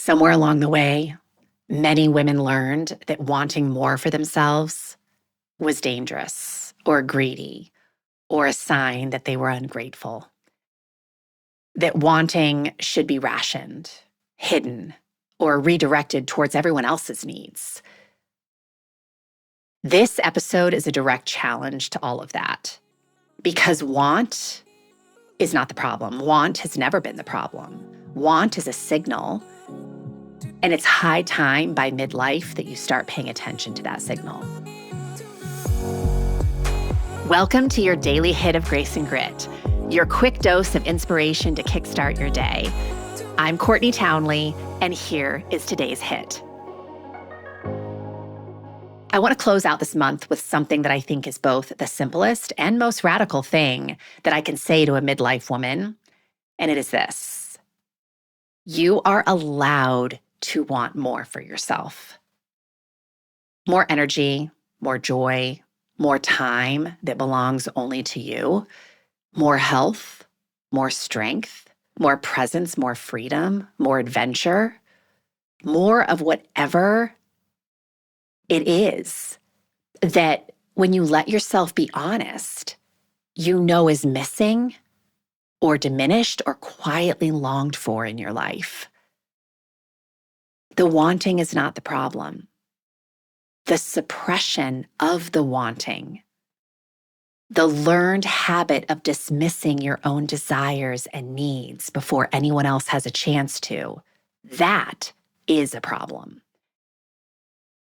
Somewhere along the way, many women learned that wanting more for themselves was dangerous or greedy or a sign that they were ungrateful. That wanting should be rationed, hidden, or redirected towards everyone else's needs. This episode is a direct challenge to all of that because want is not the problem. Want has never been the problem. Want is a signal, and it's high time by midlife that you start paying attention to that signal. Welcome to your daily hit of grace and grit, your quick dose of inspiration to kickstart your day. I'm Courtney Townley, and here is today's hit. I want to close out this month with something that I think is both the simplest and most radical thing that I can say to a midlife woman, and it is this: you are allowed to want more for yourself. More energy, more joy, more time that belongs only to you, more health, more strength, more presence, more freedom, more adventure, more of whatever it is that when you let yourself be honest, you know is missing or diminished or quietly longed for in your life. The wanting is not the problem. The suppression of the wanting, the learned habit of dismissing your own desires and needs before anyone else has a chance to, that is a problem.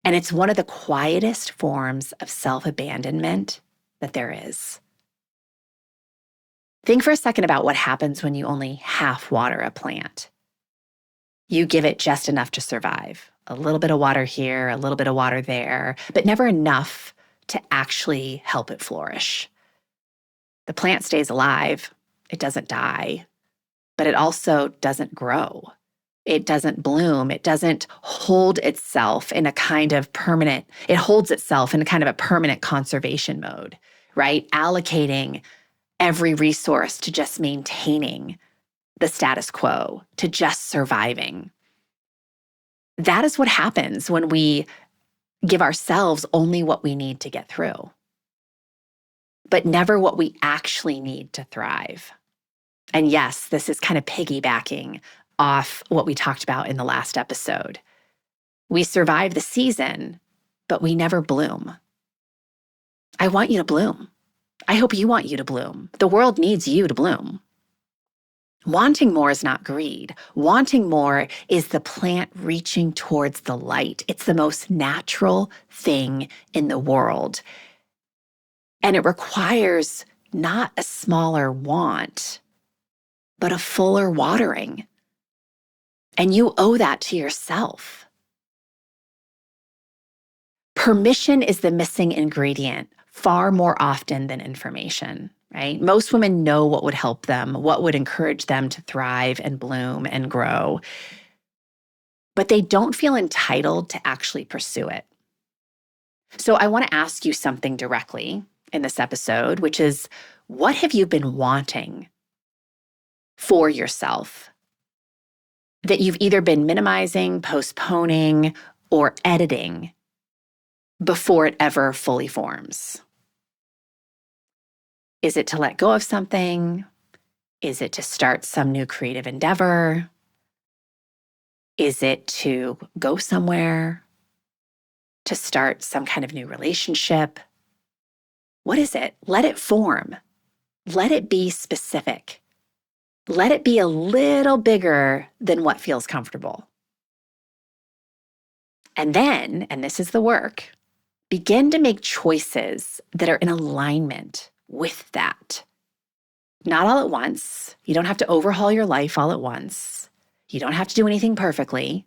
And it's one of the quietest forms of self-abandonment that there is. Think for a second about what happens when you only half water a plant. You give it just enough to survive. A little bit of water here, a little bit of water there, but never enough to actually help it flourish. The plant stays alive. It doesn't die, but it also doesn't grow. It doesn't bloom. It doesn't hold itself in a kind of permanent, it holds itself in a kind of a permanent conservation mode, right? Allocating every resource to just maintaining the status quo, to just surviving. That is what happens when we give ourselves only what we need to get through, but never what we actually need to thrive. And yes, this is kind of piggybacking off what we talked about in the last episode. We survive the season, but we never bloom. I want you to bloom. I hope you want you to bloom. The world needs you to bloom. Wanting more is not greed. Wanting more is the plant reaching towards the light. It's the most natural thing in the world. And it requires not a smaller want, but a fuller watering. And you owe that to yourself. Permission is the missing ingredient far more often than information, right? Most women know what would help them, what would encourage them to thrive and bloom and grow, but they don't feel entitled to actually pursue it. So I want to ask you something directly in this episode, which is, what have you been wanting for yourself that you've either been minimizing, postponing, or editing before it ever fully forms? Is it to let go of something? Is it to start some new creative endeavor? Is it to go somewhere? To start some kind of new relationship? What is it? Let it form. Let it be specific. Let it be a little bigger than what feels comfortable. And then, and this is the work, begin to make choices that are in alignment with that. Not all at once. You don't have to overhaul your life all at once. You don't have to do anything perfectly.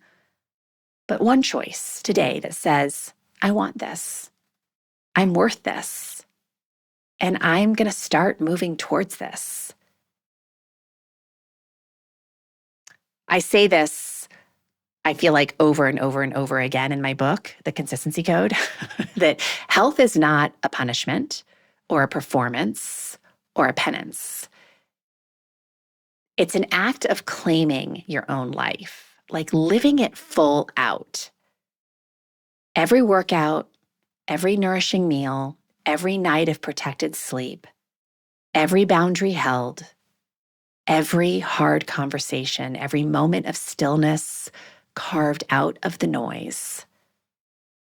But one choice today that says, I want this. I'm worth this. And I'm going to start moving towards this. I say this, I feel like over and over and over again in my book, The Consistency Code, that health is not a punishment or a performance or a penance. It's an act of claiming your own life, like living it full out. Every workout, every nourishing meal, every night of protected sleep, every boundary held, every hard conversation, every moment of stillness carved out of the noise.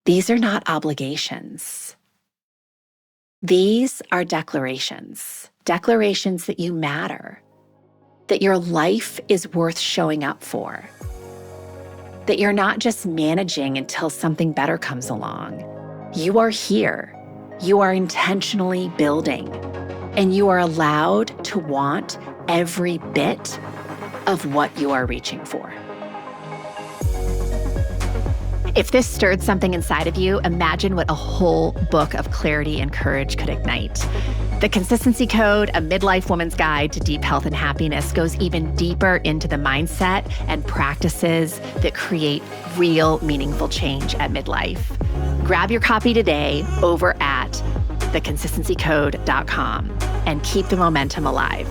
These are not obligations. These are declarations that you matter, that your life is worth showing up for, that you're not just managing until something better comes along. You are here. You are intentionally building, and you are allowed to want every bit of what you are reaching for. If this stirred something inside of you, imagine what a whole book of clarity and courage could ignite. The Consistency Code, a midlife woman's guide to deep health and happiness, goes even deeper into the mindset and practices that create real, meaningful change at midlife. Grab your copy today over at theconsistencycode.com and keep the momentum alive.